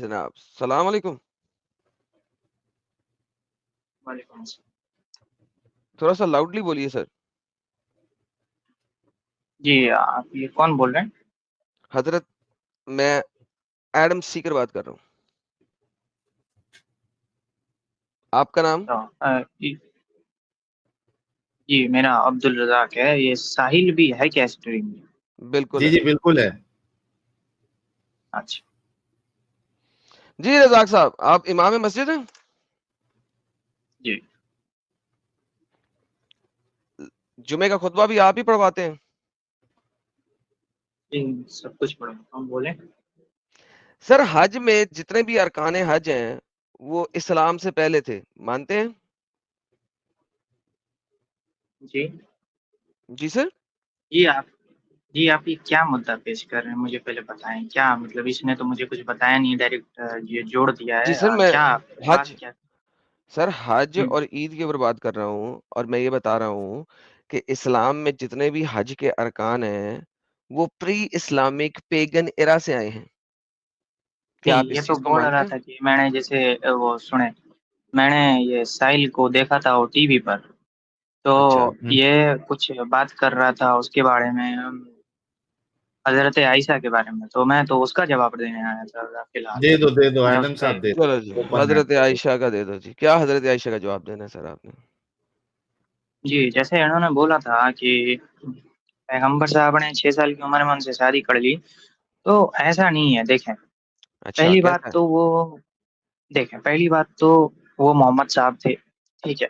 جناب، السلام علیکم. وعلیکم السلام. تھوڑا سا لاؤڈلی بولیے سر. جی آپ یہ کون بول رہے ہیں؟ حضرت میں ایڈم سیکر بات کر رہا ہوں. آپ کا نام؟ جی میرا عبد الرزاق ہے. یہ ساحل بھی ہے کیا اسٹریم میں؟ بالکل جی ہے. جی بالکل ہے. اچھا جی رزاق صاحب، آپ امام مسجد ہیں؟ جی جمعے کا خطبہ بھی آپ ہی پڑھواتے ہیں؟ جی سب کچھ پڑھا. ہم بولیں. سر حج میں جتنے بھی ارکان حج ہیں وہ اسلام سے پہلے تھے، مانتے ہیں؟ جی جی سر. جی آپ یہ کیا مدعا پیش کر رہے ہیں؟ مجھے پہلے بتائیں. کیا مطلب اس نے تو مجھے کچھ بتایا نہیں، ڈائریکٹ یہ جوڑ دیا جی ہے. سر، میں کیا بات حج کیا؟ سر حج ہم، اور عید کے اوپر بات کر رہا ہوں، اور میں یہ بتا رہا ہوں کہ اسلام میں جتنے بھی حج کے ارکان ہیں وہ پری اسلامک پیگن ایرا سے آئے ہیں. کیا آپ نہیں یہ اس تو چیز کو بول مانتے رہا ہیں؟ تھا کہ میں نے جیسے وہ سنے، میں نے یہ ساحل کو دیکھا تھا وہ ٹی وی پر، تو اچھا یہ کچھ بات کر رہا تھا اس کے بارے میں، حضرت عائشہ کے بارے میں. تو میں تو اس کا جواب دینے آیا تھا فی الحال. دے دو میں ایڈم اس پہ صاحب دے دو. چلو جی، اوپن ہے. حضرت عائشہ کا دے دو. جی کیا حضرت عائشہ کا جواب دینا ہے سر آپ نے؟ جی جیسے انہوں نے بولا تھا کہ پیغمبر صاحب نے 6 سال کی عمر میں ان سے شادی کر لی، تو ایسا نہیں ہے. دیکھیں اچھا کیسا ہے؟ پہلی بات تو وہ محمد صاحب تھے، ٹھیک ہے.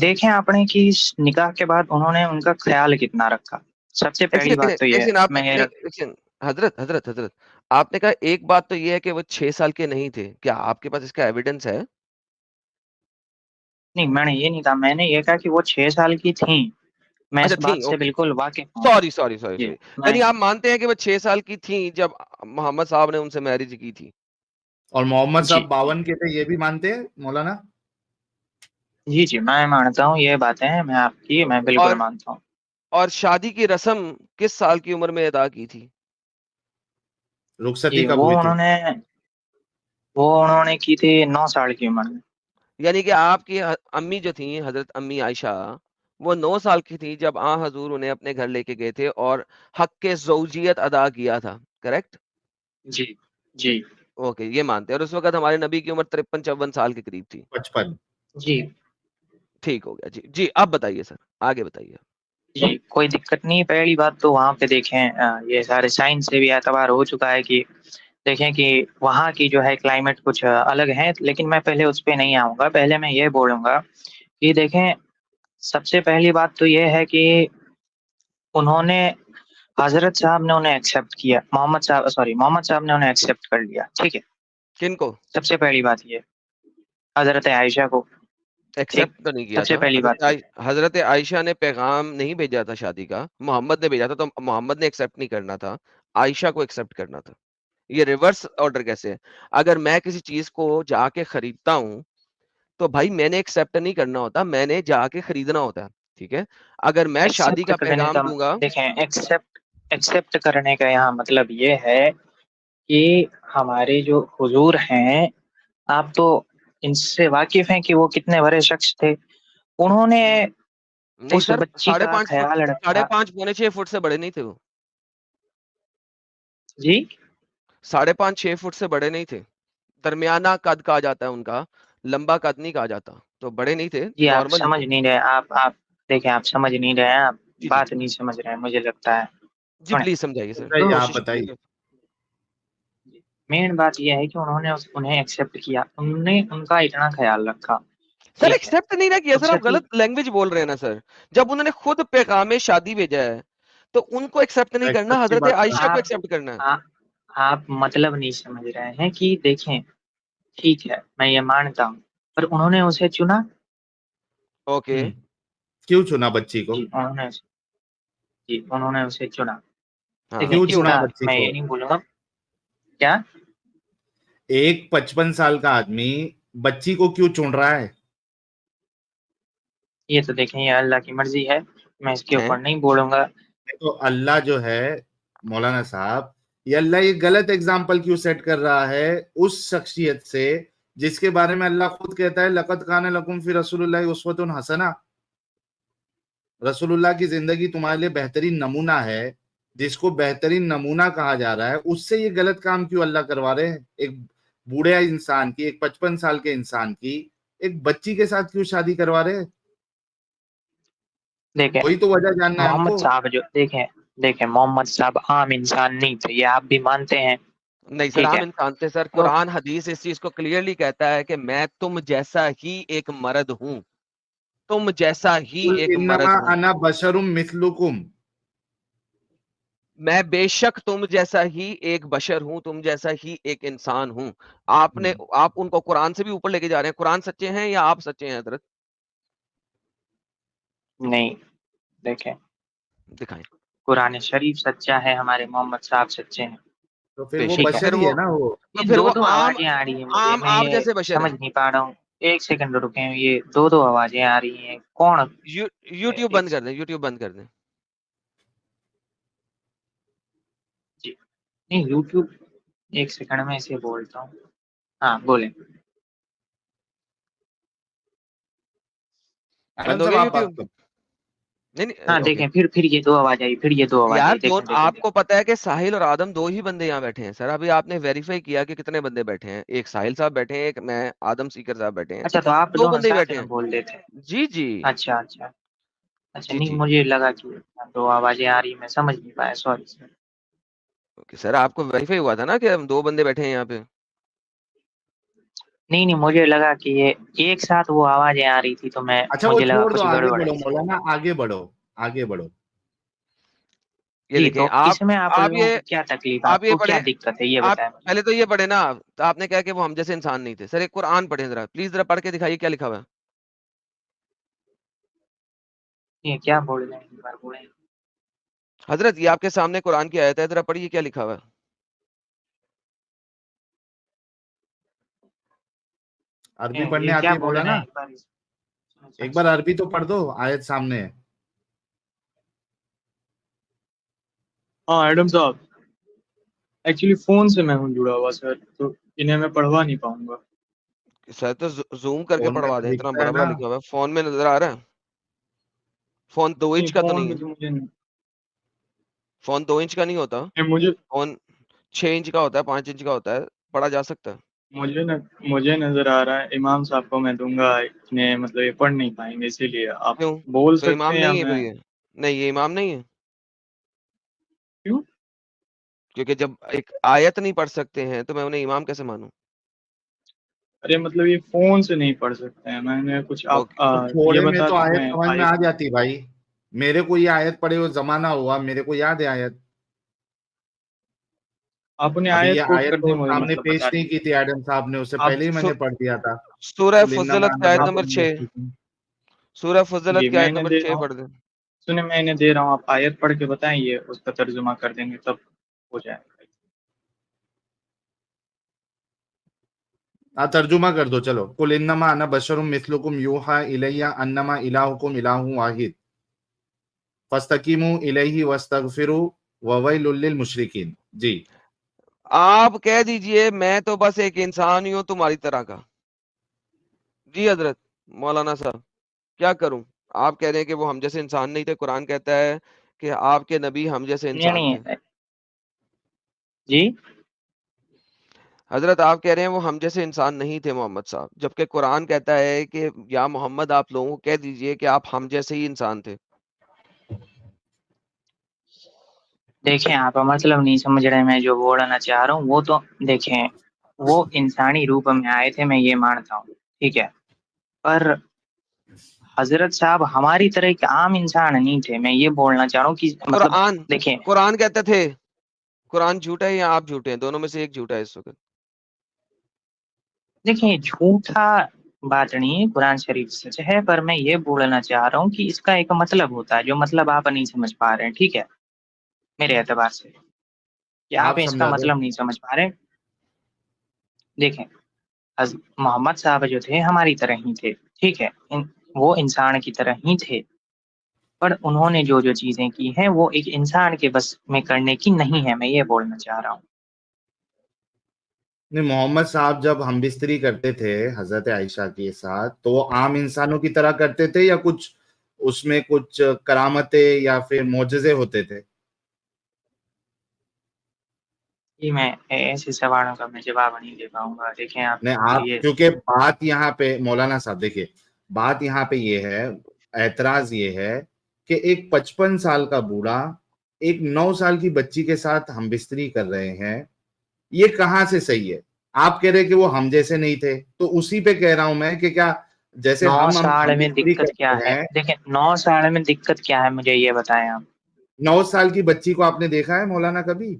دیکھیں آپ نے کہ اس نکاح کے بعد انہوں نے ان کا خیال کتنا رکھا. سب سے ایک پہلی سیکنڈ بات تو یہ ایک ہے. سیکنڈ آپ میں نے یہ نہیں، ایک سیکنڈ. حضرت آپ نے کہا ایک بات تو یہ ہے کہ وہ 6 سال کے نہیں تھے. کیا آپ کے پاس اس کا ایویڈنس ہے؟ نہیں، میں نے یہ نہیں کہا. میں نے یہ کہا کہ وہ 6 سال کی تھیں. میں اچھا اس تھیں، بات سے اوکے. بالکل واقف ہوں. سوری. جی میں یعنی آپ مانتے ہیں کہ وہ 6 سال کی تھیں جب محمد صاحب نے ان سے میرج کی تھی؟ اور محمد جی صاحب 52 کے تھے، یہ بھی مانتے ہیں مولانا؟ جی میں مانتا ہوں یہ باتیں. میں آپ کی میں بالکل اور مانتا ہوں. اور شادی کی رسم کس سال کی عمر میں ادا کی تھی؟ رخصتی جی کب ہوئی تھی؟ وہ انہوں نے کی تھی 9 سال کی عمر میں. یعنی کہ آپ کی امی جو تھیں حضرت امی عائشہ، وہ 9 سال کی تھی جب حضور انہیں اپنے گھر لے کے گئے تھے اور حق کے زوجیت ادا کیا تھا، کریکٹ؟ جی اوکے، یہ مانتے ہیں. اور اس وقت ہمارے نبی کی عمر 53-54 سال کے قریب تھی. 55. جی ٹھیک ہو گیا. جی اب بتائیے سر، آگے بتائیے. جی کوئی دقت نہیں. پہلی بات تو وہاں پہ دیکھیں یہ سارے سائنس سے بھی اعتبار ہو چکا ہے کہ دیکھیں کہ وہاں کی جو ہے کلائمیٹ کچھ الگ ہے. لیکن میں پہلے اس پہ نہیں آؤں گا. پہلے میں یہ بولوں گا کہ دیکھیں سب سے پہلی بات تو یہ ہے کہ انہوں نے حضرت صاحب نے انہیں ایکسیپٹ کیا. محمد صاحب نے انہیں ایکسیپٹ کر لیا. ٹھیک ہے، کن کو سب سے پہلی بات یہ حضرت عائشہ کو. ٹھیک، ایکسپٹ تو نہیں کیا سب سے تھا؟ پہلی بات یہ. حضرت عائشہ نے پیغام نہیں بھیجا تھا شادی کا، محمد نے بھیجا تھا. تو محمد نے ایکسپٹ نہیں کرنا تھا، عائشہ کو ایکسپٹ کرنا تھا. یہ ریورس آرڈر کیسے ہے؟ اگر میں کسی چیز کو جا کے خریدتا ہوں تو بھائی میں نے ایکسپٹ نہیں کرنا ہوتا، میں نے جا کے خریدنا ہوتا ہے. ٹھیک ہے، اگر میں شادی ایکسیپٹ کا کرنے پیغام کا دوں گا. دیکھیں ایکسیپٹ کرنے کا یہاں مطلب یہ ہے کہ ہمارے جو حضور ہیں، آپ تو ان سے واقف ہیں کہ وہ کتنے بڑے شخص تھے. انہوں نے نہیں اس سر، بچی کا 5.5 فٹ، خیال رکھا. 5.5 پونے 6 فٹ سے بڑے نہیں تھے وہ. جی 5.5 6 فٹ سے بڑے نہیں تھے. درمیانہ قد کہا جاتا ہے ان کا، لمبا قد نہیں کہا جاتا. تو بڑے نہیں تھے، جی آپ نارمل ہی سمجھ تھے. نہیں رہے. آپ دیکھیں آپ سمجھ نہیں رہے ہیں. آپ جی بات نہیں سمجھ رہے ہیں مجھے لگتا ہے. جی سنیں پلیز سمجھائیے سر، تو آپ کوشش بتائیے. کیجیے. مین بات یہ ہے کہ انہوں نے انہیں ایکسیپٹ کیا. انہوں نے ان کا اتنا خیال رکھا. سر ٹھیک ہے، ایکسپٹ نہیں نہ کیا سر، آپ رخصتی. غلط لینگویج بول رہے ہیں نا سر. جب انہوں نے خود پیغام شادی بھیجا ہے تو ان کو ایکسپٹ نہیں کرنا، سچی حضرت بات عائشہ کو آپ ایکسپٹ کرنا ہے. آپ مطلب نہیں سمجھ رہے ہیں کہ دیکھیں ٹھیک ہے میں یہ مانتا ہوں، پر انہوں نے اسے چنا. اوکے. کیوں چنا بچی کو؟ جی انہوں نے اسے چنا. ہاں دیکھیں کیوں اس چنا کا بچی میں کو؟ یہ نہیں بولوں گا. کیا ایک 55 سال کا آدمی بچی کو کیوں چن رہا ہے؟ یہ تو دیکھیں یہ اللہ کی مرضی ہے، میں اس کے ہیں؟ اوپر نہیں بولوں گا. تو اللہ جو ہے مولانا صاحب، یہ اللہ یہ غلط ایگزامپل کیوں سیٹ کر رہا ہے اس شخصیت سے جس کے بارے میں اللہ خود کہتا ہے لقد کان لکم فی رسول اللہ اسوۃ حسنہ، رسول اللہ کی زندگی تمہارے لیے بہترین نمونہ ہے، جس کو بہترین نمونہ کہا جا رہا ہے، اس سے یہ غلط کام کیوں اللہ کروا رہے ہیں؟ ایک بوڑھے انسان کی، ایک 55 سال کے انسان کی ایک بچی کے ساتھ کیوں شادی کروا رہے ہیں؟ دیکھیں وہی تو وجہ جاننا ہے ہم محمد کو۔ صاحب جو دیکھیں محمد صاحب عام انسان نہیں تھے، یہ آپ بھی مانتے ہیں، نہیں سر، ٹھیک عام ہے؟ انسان تھے سر، تو قرآن حدیث اس چیز کو کلیئرلی کہتا ہے کہ میں تم جیسا ہی ایک مرد ہوں، تم جیسا ہی قل ایک انما مرد ہوں، انا بشر مثلکم، میں بے شک تم جیسا ہی ایک بشر ہوں، تم جیسا ہی ایک انسان ہوں۔ آپ ان کو قرآن سے بھی اوپر لے کے جا رہے ہیں، قرآن سچے ہیں یا آپ سچے ہیں حضرت؟ نہیں، دیکھیں دکھائیں۔ قرآن شریف سچا ہے، ہمارے محمد صاحب سچے ہیں، تو پھر بے وہ شک، ٹھیک ہے؟ بشر ہی ہے نا وہ۔ تو یہ پھر وہ دو عام آوازیں آ رہی ہیں مجھے، عام میں آپ یہ جیسے بشر سمجھ ہیں۔ نہیں پا رہا ہوں، ایک سیکنڈ رکیں، یہ دو آوازیں آ رہی ہیں، کون؟ یوٹیوب ایک بند کر دیں، یوٹیوب بند کر دیں۔ جی نہیں، یوٹیوب ایک سیکنڈ میں اسے بولتا ہوں، ہاں بولیں۔ بند آنند ہو صاحب گیا آپ بات یوٹیوب؟ کریں۔ نہیں نہیں، ہاں اوکے۔ دیکھیں پھر یہ دو آواز آئی، پھر یہ دو آواز یار آئی، دیکھیں آپ کو پتا ہے کہ ساحل اور آدم دو ہی بندے یہاں بیٹھے ہیں سر، ابھی آپ نے ویریفائی کیا کہ کتنے بندے بیٹھے ہیں؟ ایک ساحل صاحب بیٹھے ہیں، ایک میں آدم سیکر صاحب بیٹھے ہیں، اچھا تو آپ دو دونوں بندے ہی ساتھ بیٹھے میں ہیں۔ بول دیتے ہیں؟ جی جی اچھا جی نہیں، جی۔ مجھے لگا کہ دو آوازیں آ رہی، میں سمجھ نہیں پایا، سوری سر۔ اوکے سر، آپ کو ویریفائی ہوا تھا نا کہ ہم دو بندے بیٹھے ہیں یہاں پہ؟ نہیں مجھے لگا کہ یہ ایک ساتھ وہ آوازیں آ رہی تھی، تو اچھا وہ مجھے لگا چھوڑ دو، کچھ آگے گڑبڑ ہے بڑھو اس میں۔ مولانا، آگے بڑھو، آگے بڑھو۔ یہ جی دیکھیں تو اس میں آپ آپ لوگوں یہ کو کیا تکلیف ہے، آپ آپ یہ کو پڑھیں، کیا دقت ہے، یہ آپ بتائیں مجھے۔ پہلے تو یہ پڑھے نا، تو آپ نے کہا کہ وہ ہم جیسے انسان نہیں تھے سر، ایک قرآن پڑھیں ذرا پلیز، ذرا پڑھ کے دکھائیے کیا لکھا ہوا ہے۔ یہ کیا بول رہے ہیں، ایک بار بولیں۔ حضرت یہ آپ کے سامنے قرآن کی آیت ہے، ذرا پڑھیے کیا لکھا ہوا ہے۔ عربی پڑھنے یہ کیا آتی ہے بول رہے مولانا؟ ہیں، ایک بار ایک بار عربی تو پڑھ دو، آیت سامنے ہے۔ ہاں ایڈم صاحب، ایکچولی فون سے میں ہوں جڑا ہوا سر، تو انہیں میں پڑھوا نہیں پاؤں گا۔ سر تو زوم کر کے فون میں پڑھوا تو دیں، اتنا دکھتا ہے بڑا بڑا نا۔ لکھا ہوا ہے، فون میں نظر آ رہا ہے؟ فون 2 نہیں انچ کا تو فون نہیں میں ہے؟ تو فون 2 انچ کا نہیں ہوتا، مجھے فون 6 انچ کا ہوتا ہے، 5 انچ کا ہوتا ہے، پڑھا جا سکتا ہے۔ مجھے نظر آ رہا ہے، امام صاحب کو میں دوں گا، اتنے مطلب یہ پڑھ نہیں پائیں گے، اسی لیے آپ کیوں؟ بول تو سکتے امام ہیں یا نہیں ہے پھر میں؟ یہ؟ نہیں یہ امام نہیں ہے، کیوں؟ کیونکہ جب ایک آیت نہیں پڑھ سکتے ہیں تو میں انہیں امام کیسے مانوں؟ ارے مطلب یہ فون سے نہیں پڑھ سکتے ہیں، میں نے کچھ آپ اوکے تو یہ تھوڑے میں بتا تو دوں، آیت میں سمجھ میں آ جاتی بھائی، میرے کو یہ آیت پڑھے ہوئے زمانہ ہوا، میرے کو یاد ہے آیت۔ آپ نے ابھی آیت یہ کوٹ آیت کر تو دی، مجھے سامنے مطلب پیش بتا نہیں دیجیے۔ کی تھی ایڈم صاحب نے، اس سے آپ پہلے ہی میں نے پڑھ دیا تھا۔ سورہ قل انما فضلت کی انا آیت آپ نمبر بشر 6، مثلکم۔ سورہ فضلت جی کی میں آیت انہیں نمبر دے رہا 6 ہوں، پڑھ دیں۔ سنیں میں انہیں دے رہا ہوں، آپ آیت پڑھ کے بتائیں، یہ اس کا ترجمہ کر دیں گے تب ہو جائے گا۔ ترجمہ کر دو چلو۔ قل انما انا بشر مثلکم یوحی الی انما الہکم الہ واحد فاستقیموا الیہ واستغفروا وویل للمشرکین۔ جی آپ کہہ دیجئے میں تو بس ایک انسان ہی ہوں تمہاری طرح کا۔ جی حضرت مولانا صاحب کیا کروں؟ آپ کہہ رہے ہیں کہ وہ ہم جیسے انسان نہیں تھے، قرآن کہتا ہے کہ آپ کے نبی ہم جیسے انسان تھے۔ نہیں جی حضرت آپ کہہ رہے ہیں وہ ہم جیسے انسان نہیں تھے محمد صاحب، جبکہ قرآن کہتا ہے کہ یا محمد آپ لوگوں کو کہہ دیجئے کہ آپ ہم جیسے ہی انسان تھے۔ دیکھیں، آپ مطلب نہیں سمجھ رہے، میں جو بولنا چاہ رہا ہوں وہ تو دیکھیں، وہ انسانی روپ میں آئے تھے، میں یہ مانتا ہوں، ٹھیک ہے، پر حضرت صاحب ہماری طرح ایک عام انسان نہیں تھے، میں یہ بولنا چاہ رہا ہوں کہ مطلب دیکھیں، قرآن کہتے تھے، قرآن جھوٹا ہے یا آپ جھوٹے ہیں؟ دونوں میں سے ایک جھوٹا ہے اس وقت۔ جھوٹا بات نہیں ہے، قرآن شریف سچ ہے، پر میں یہ بولنا چاہ رہا ہوں کہ اس کا ایک مطلب ہوتا ہے، جو مطلب آپ نہیں سمجھ پا رہے ہیں، ٹھیک ہے، میرے اعتبار سے کہ آپ اس کا سمجھا دو۔ مطلب نہیں سمجھ پا رہے۔ دیکھیں محمد صاحب جو تھے ہماری طرح ہی تھے، ٹھیک ہے، وہ انسان کی طرح ہی تھے، پر انہوں نے جو جو چیزیں کی ہیں وہ ایک انسان کے بس میں کرنے کی نہیں ہے، میں یہ بولنا چاہ رہا ہوں. نہیں، محمد صاحب جب ہم بستری کرتے تھے حضرت عائشہ کے ساتھ تو وہ عام انسانوں کی طرح کرتے تھے یا کچھ اس میں کچھ کرامتیں یا پھر معجزے ہوتے تھے؟ جی میں ایسے سوالوں کا میں جواب نہیں دے پاؤں گا. دیکھیں آپ نہیں، آپ یہ کیونکہ بات یہاں پہ مولانا صاحب دیکھیے، بات یہاں پہ یہ ہے، اعتراض یہ ہے کہ ایک 55 سال کا بوڑھا ایک 9 سال کی بچی کے ساتھ ہم بستری کر رہے ہیں، یہ کہاں سے صحیح ہے؟ آپ کہہ رہے کہ وہ ہم جیسے نہیں تھے، تو اسی پہ کہہ رہا ہوں میں کہ کیا جیسے 9 ہم سال میں بستری دقت کیا کرتے ہے؟ ہیں. دیکھیں 9 سال میں دقت کیا ہے مجھے یہ بتائیں آپ. 9 سال کی بچی کو آپ نے دیکھا ہے مولانا کبھی؟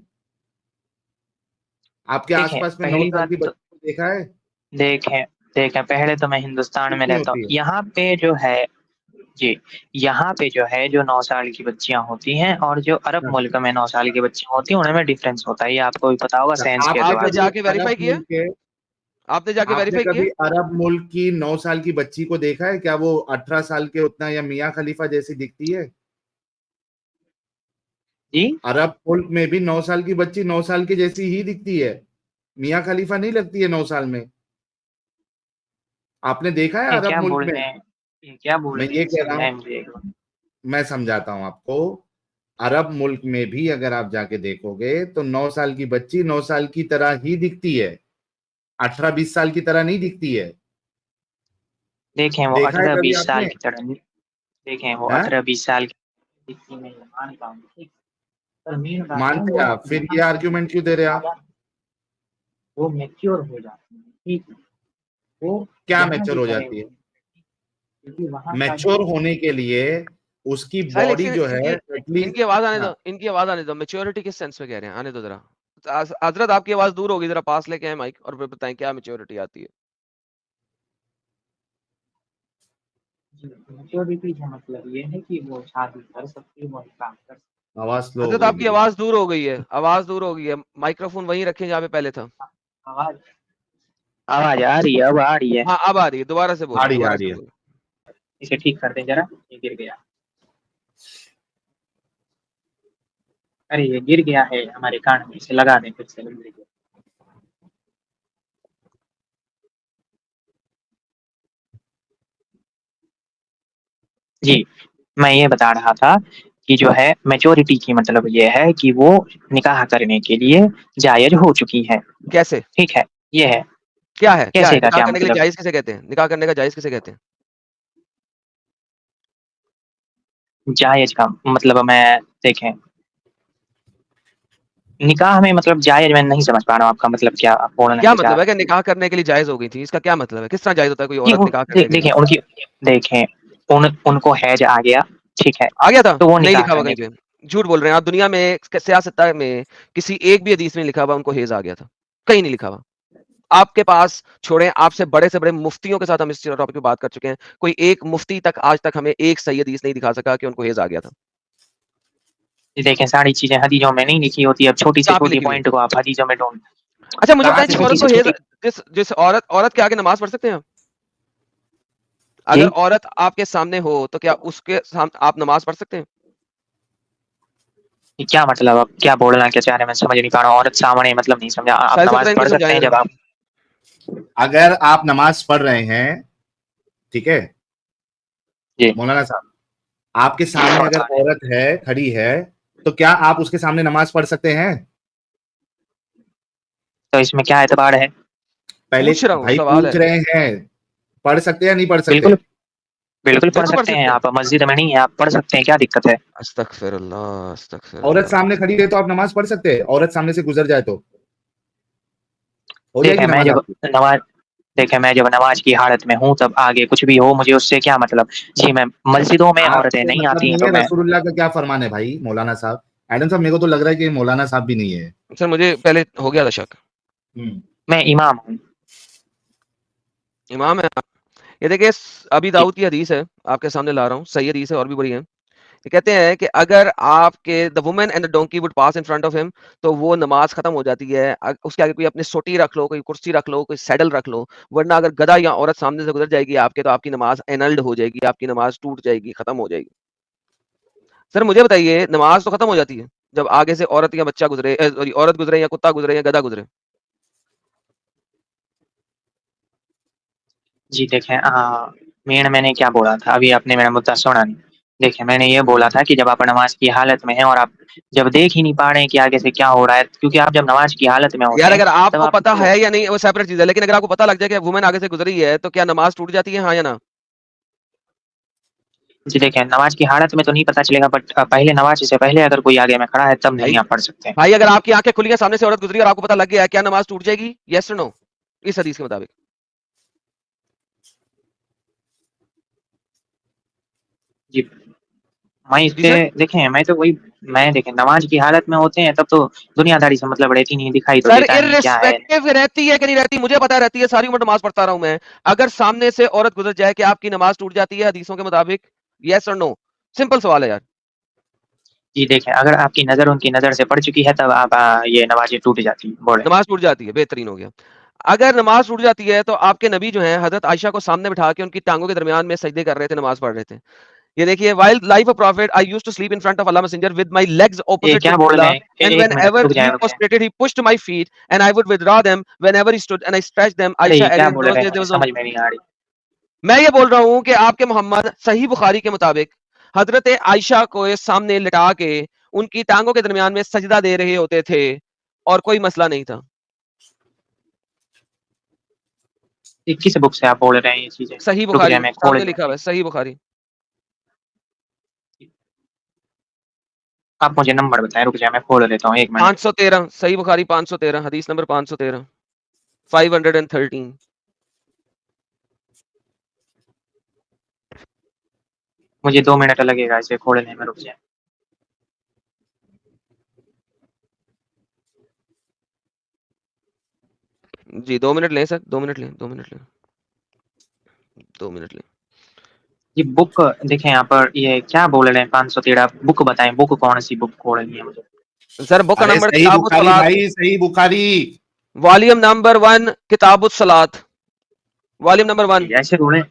آپ کے آس دیکھیں پاس میں 9 پہلی سال کی بات تو بچی کو دیکھا ہے؟ دیکھیں پہلے تو میں ہندوستان میں کتنی رہتا ہوں. ہوتی ہے؟ یہاں پہ جو ہے جی یہاں پہ جو ہے جو 9 سال کی بچیاں ہوتی ہیں اور جو عرب ملک میں 9 سال کی بچیاں ہوتی ہیں ان میں ڈفرینس ہوتا ہے، یہ آپ کو بھی پتا ہوگا سائنس کے آپ اعتبار نے سے. جا کے ویریفائی کیا؟ آپ نے جا کے آپ نے ویریفائی کیا؟ کبھی عرب ملک کی 9 سال کی بچی کو دیکھا ہے؟ کیا وہ 18 سال کے اتنا یا میاں خلیفہ جیسی دکھتی ہے؟ جی عرب ملک میں بھی 9 سال کی بچی 9 سال کی جیسی ہی دکھتی ہے، میاں خلیفہ نہیں لگتی ہے 9 سال میں. آپ نے دیکھا ہے یہ عرب کیا ملک بول میں؟ رہے ہیں، یہ کیا بول میں رہے یہ ہیں کہہ رہا ہوں، سمجھائیں مجھے ایک بار. میں سمجھاتا ہوں آپ کو. عرب ملک میں بھی اگر آپ جا کے دیکھو گے تو 9 سال کی بچی 9 سال کی طرح ہی دکھتی ہے، 18-20 سال کی طرح نہیں دکھتی ہے. دیکھیں وہ دیکھا ہے کبھی 18-20 آپ سال نے؟ کی طرح نہیں. دیکھیں وہ ہاں؟ 18-20 سال کی میں مانتا ہوں ٹھیک، پر مین بات ہے مانتے وہ آپ؟ پھر یہاں یہ آرگیومنٹ کیوں دے رہے آپ؟ وہ میچور ہو جاتی ہیں ٹھیک ہے، وہ کیا جہاں میچور بھی ہو کھڑے جاتی ہے؟ ہوئے ہیں کیونکہ وہاں کا میچور ہونے کے لیے اس کی ساحل باڈی جو ہے ایٹ ان لیسٹ. کی آواز آنے دو، ان کی آواز آنے دو. میچورٹی کس سینس میں کہہ رہے ہیں؟ آنے دو ذرا. حضرت آپ کی آواز دور ہوگی، ذرا پاس لے کے آئے مائک اور پھر بتائیں کیا میچورٹی آتی ہے. میچورٹی کا مطلب یہ ہے کہ وہ شادی کر سکتی وہ کام کر سکتی. آواز سلو ہو حضرت گئی آپ کی میری. آواز دور ہو گئی ہے، آواز دور ہو گئی ہے. مائکرو فون وہیں رکھیں جہاں پہ پہلے تھا. آواز آ رہی ہے، اب آ رہی ہے. ہاں اب آ رہی ہے. دوبارہ سے بولیں، آ دوبارہ رہی سے ہے. بولیں. اسے ٹھیک کر دیں ذرا، یہ گر گیا. ارے یہ گر گیا ہے ہمارے کان میں، اسے لگا دیں پھر سے. جی میں یہ بتا رہا تھا کہ جو ہے میچورٹی کی مطلب یہ ہے کہ وہ نکاح کرنے کے لیے جائز ہو چکی ہے. کیسے؟ ٹھیک ہے، یہ ہے. کیا ہے کیسے کا نکاح کیا کرنے کے لیے مطلب؟ جائز کسے کہتے ہیں؟ نکاح کرنے کا جائز کسے کہتے ہیں؟ جائز کا مطلب میں دیکھیں نکاح میں مطلب جائز میں نہیں سمجھ پا رہا ہوں آپ کا مطلب کیا بولنا کیا ہے چاہ مطلب ہے کہ رہے ہیں. نکاح کرنے کے لیے جائز ہو گئی تھی؟ اس کا کیا مطلب ہے؟ کس طرح جائز ہوتا ہے کوئی جی عورت نکاح کرنے کے لیے؟ دیکھیں ان کی دیکھیں ان کو حیض آ گیا ٹھیک ہے آ گیا تھا؟ تو وہ نہیں نکاح لکھا ہوا کرنے کہیں پہ. جھوٹ بول رہے ہیں آپ. دنیا میں سیاست میں کسی ایک بھی حدیث میں لکھا ہوا ان کو حیض آ گیا تھا؟ کہیں نہیں لکھا ہوا. آپ کے پاس چھوڑیں، آپ سے بڑے مفتیوں کے ساتھ ہم اس ٹاپک پہ بات کر چکے ہیں. کوئی ایک مفتی تک آج تک ہمیں ایک صحیح حدیث نہیں دکھا سکا کہ ان کو حیض آ گیا تھا. دیکھیں ساری چیزیں حدیثوں میں نہیں لکھی ہوتی. اب چھوٹی سے کہاں پہ چھوٹی لکھی ہوئی؟ پوائنٹ کو آپ حدیثوں میں ڈھونڈ. اچھا مجھے کہاں بتائیں، سے جس چھوٹی عورت سے کو حیض، چھوٹی جس عورت کے آگے نماز پڑھ سکتے ہیں آپ؟ جی اگر عورت آپ کے سامنے ہو تو کیا اس کے سامنے آپ نماز پڑھ سکتے ہیں؟ کیا مطلب اب کیا بولنا کیا چاہ رہے ہیں میں سمجھ نہیں پا رہا ہوں. عورت سامنے مطلب نہیں سمجھا. آپ ساحل نماز صاحب ان کو پڑھ سکتے سمجھائیں ہیں ذرا. جب آپ اگر آپ نماز پڑھ رہے ہیں ٹھیک ہے جی مولانا صاحب، آپ کے سامنے اگر عورت ہے کھڑی ہے تو کیا آپ اس کے سامنے نماز پڑھ سکتے ہیں؟ تو اس میں کیا اعتبار ہے؟ پہلے پوچھ رہا ہوں، بھائی سوال ہے. پوچھ رہے ہیں پڑھ سکتے یا نہیں پڑھ سکتے؟ بالکل بالکل پڑھ بالکل سکتے ہیں. سکتے آپ مسجد میں نہیں ہیں، آپ پڑھ سکتے ہیں، کیا دقت ہے؟ استغفر اللہ، استغفر عورت اللہ. سامنے کھڑی ہے تو آپ نماز پڑھ سکتے ہیں؟ عورت سامنے سے گزر جائے تو ہو جائے گی دیکھیں نماز آپ کی؟ میں جب نماز کی حالت میں ہوں تب آگے کچھ بھی ہو مجھے اس سے کیا مطلب. جی میں مسجدوں میں آپ عورتیں کو نہیں مطلب آتی ہیں نہیں تو ہے میں رسول اللہ کا کیا فرمان ہے بھائی مولانا صاحب؟ ایڈم صاحب میرے کو تو لگ رہا ہے کہ مولانا صاحب بھی نہیں ہے. سر مجھے پہلے ہو گیا تھا شک. میں امام ہوں. امام ہے آپ. یہ دیکھیں ابھی داؤد کی حدیث ہے، آپ کے سامنے لا رہا ہوں. صحیح حدیث ہے اور بھی بڑی ہے. یہ کہتے ہیں کہ اگر آپ کے the woman and the donkey would pass in front of him تو وہ نماز ختم ہو جاتی ہے. اس کے آگے کوئی اپنی سوٹی رکھ لو، کوئی کرسی رکھ لو، کوئی سیڈل رکھ لو، ورنہ اگر گدھا یا عورت سامنے سے گزر جائے گی آپ کے تو آپ کی نماز اینلڈ ہو جائے گی، آپ کی نماز ٹوٹ جائے گی، ختم ہو جائے گی. سر مجھے بتائیے نماز تو ختم ہو جاتی ہے جب آگے سے عورت یا بچہ گزرے، عورت گزرے یا کتا گزرے یا گدھا گزرے. جی دیکھیں میں نے کیا بولا تھا ابھی آپ نے میرا مدعا سنا نہیں. دیکھیں میں نے یہ بولا تھا کہ جب آپ نماز کی حالت میں ہیں اور آپ جب دیکھ ہی نہیں پا رہے ہیں کہ آگے سے کیا ہو رہا ہے، کیونکہ آپ جب نماز کی حالت میں ہوتے یار ہیں اگر آپ تب کو آپ پتا ہے یا نہیں وہ سیپریٹ چیز ہے، لیکن اگر آپ کو پتا لگ جائے کہ وومن آگے سے گزری ہے تو کیا نماز ٹوٹ جاتی ہے، ہاں یا نا؟ جی دیکھیں نماز کی حالت میں تو نہیں پتا چلے گا، بٹ پہلے نماز سے پہلے اگر کوئی آگے میں کھڑا ہے تب نہیں آپ پڑھ سکتے. بھائی اگر آپ کی آنکھیں کھلی ہیں، سامنے سے عورت گزری اور آپ کو پتا لگ گیا ہے، کیا نماز ٹوٹ جائے گی؟ یس اور نو اس حدیث کے مطابق؟ جی میں اس جی پہ سر دیکھیں دیکھیں نماز کی حالت میں ہوتے ہیں تب تو دنیا داری سے مطلب رہتی نہیں، دکھائی تو سر دیتا نہیں کیا ہے. ارسپیکٹو رہتی ہے کہ نہیں رہتی مجھے پتا رہتی ہے، ساری عمر نماز پڑھتا رہا ہوں میں. اگر سامنے سے عورت گزر جائے کہ آپ کی نماز ٹوٹ جاتی ہے حدیثوں کے مطابق؟ یس اور نو سمپل سوال ہے یار. جی دیکھیں اگر آپ کی نظر ان کی نظر سے پڑ چکی ہے تب آپ یہ نمازیں ٹوٹ جاتی ہیں. بولے نماز ٹوٹ جاتی ہے، بہترین ہو گیا. اگر نماز ٹوٹ جاتی ہے تو آپ کے نبی جو ہیں حضرت عائشہ کو سامنے بٹھا کے ان کی ٹانگوں کے درمیان میں سجدے کر رہے تھے، نماز پڑھ رہے تھے. یہ دیکھیے while life of prophet I used to sleep in front of Allah messenger with my legs یہ opposite to کیا بول Qibla رہے ہیں؟ and ایک منٹ whenever رک he جائیں. prostrated he pushed my feet and I would withdraw them whenever he stood and I stretched them. Array Aisha یہ کیا agreed بول those رہے days ہیں، there مجھے was سمجھ میں نہیں آ رہی. میں یہ بول رہا ہوں کہ آپ کے محمد صحیح بخاری کے مطابق حضرت عائشہ کو سامنے لٹا کے ان کی ٹانگوں کے درمیان میں سجدہ دے رہے ہوتے تھے اور کوئی مسئلہ نہیں تھا. کس بک سے آپ بول رہے ہیں یہ چیزیں؟ صحیح رک بخاری جائیں میں کھول سامنے لکھا ہوا ہے، صحیح بخاری. آپ مجھے نمبر بتائیں، رک جائیں میں کھول لیتا ہوں 1 منٹ. 513 صحیح بخاری 513 حدیث نمبر 513 513. مجھے 2 منٹ لگے گا اسے کھولنے میں، رک جائیں. جی 2 منٹ لیں سر، 2 منٹ لیں 2 منٹ لیں 2 منٹ لیں. یہ بک دیکھیں یہاں پر یہ کیا بول رہے ہیں 513 بک بتائیں، بک کون سی بک کھولنی ہے مجھے؟ سر بک کا ارے نمبر صحیح کتاب بخاری الصلاۃ، بھائی، صحیح بخاری. والیوم نمبر 1 کتاب الصلاۃ، والیوم نمبر 1 ایسے بولیں،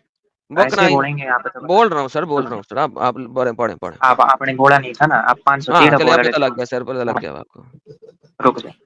بک ایسے 9. بولیں گے آپ تو بول رہا ہوں سر، بول رہا ہوں سر، آپ پڑھیں پڑھیں. آپ نے بولا نہیں تھا نا، آپ ہاں 513 چلے بول اب رہے پتہ تھے لگ گیا سر، پتہ لگ مجھے. گیا آپ کو. رک جائیں.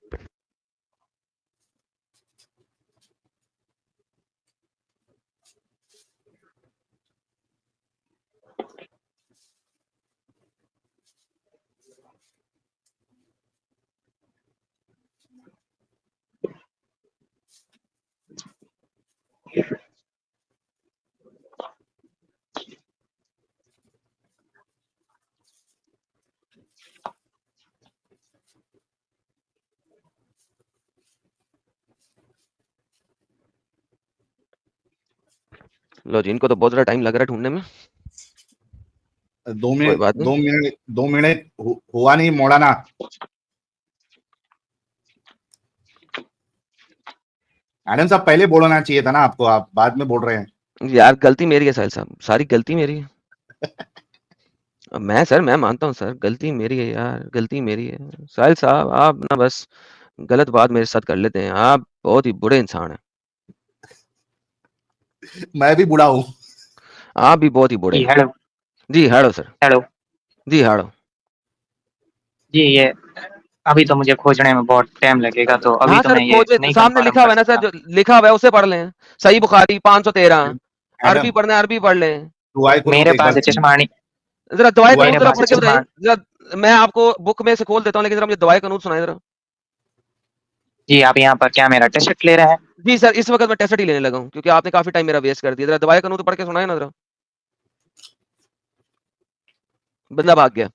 لو جی ان کو تو بہت زیادہ ٹائم لگ رہا ہے ڈھونڈنے میں. 2 کوئی منٹ بات نہیں. 2 منٹ ہوا نہیں موڑانا. ایڈم صاحب پہلے بولنا چاہیے تھا نا آپ کو، آپ بعد میں بول رہے ہیں. یار غلطی میری ہے ساحل صاحب، ساری غلطی میری ہے. میں مانتا ہوں سر غلطی میری ہے یار، غلطی میری ہے. ساحل صاحب آپ نا بس غلط بات میرے ساتھ کر لیتے ہیں، آپ بہت ہی برے انسان ہیں. میں بھی بوڑھا ہوں. آپ بھی بہت ہی برے جی ہیں. ہیلو جی ہاڑو سر، ہیلو. جی ہاڑو. جی یہ ابھی تو مجھے کھوجنے میں بہت ٹائم لگے گا، تو ابھی ہاں تو سر میں یہ کھوجے، نہیں سامنے کنفرم لکھا کر ہوا ہے نا سر، سکتا. جو لکھا ہوا ہے اسے پڑھ لیں. صحیح بخاری 513. ایڈم عربی پڑھنا ہے عربی پڑھ لیں. دعائے قنوت میرے ایک بار پاس چشمانی، ذرا دعائے دعائے قنوت میرے ذرا پاس پڑھ کے بتائیں. چشمانی. ذرا میں آپ کو بک میں سے کھول دیتا ہوں، لیکن ذرا مجھے دعائے قنوت سنائیں ذرا. جی آپ یہاں پر کیا میرا ٹیسٹ لے رہے ہیں؟ جی سر اس وقت میں ٹیسٹ ہی لینے لگا ہوں کیونکہ آپ نے کافی ٹائم میرا ویسٹ کر دیا. ذرا دعائے قنوت پڑھ کے سنائیں نا ذرا. بندہ بھاگ گیا.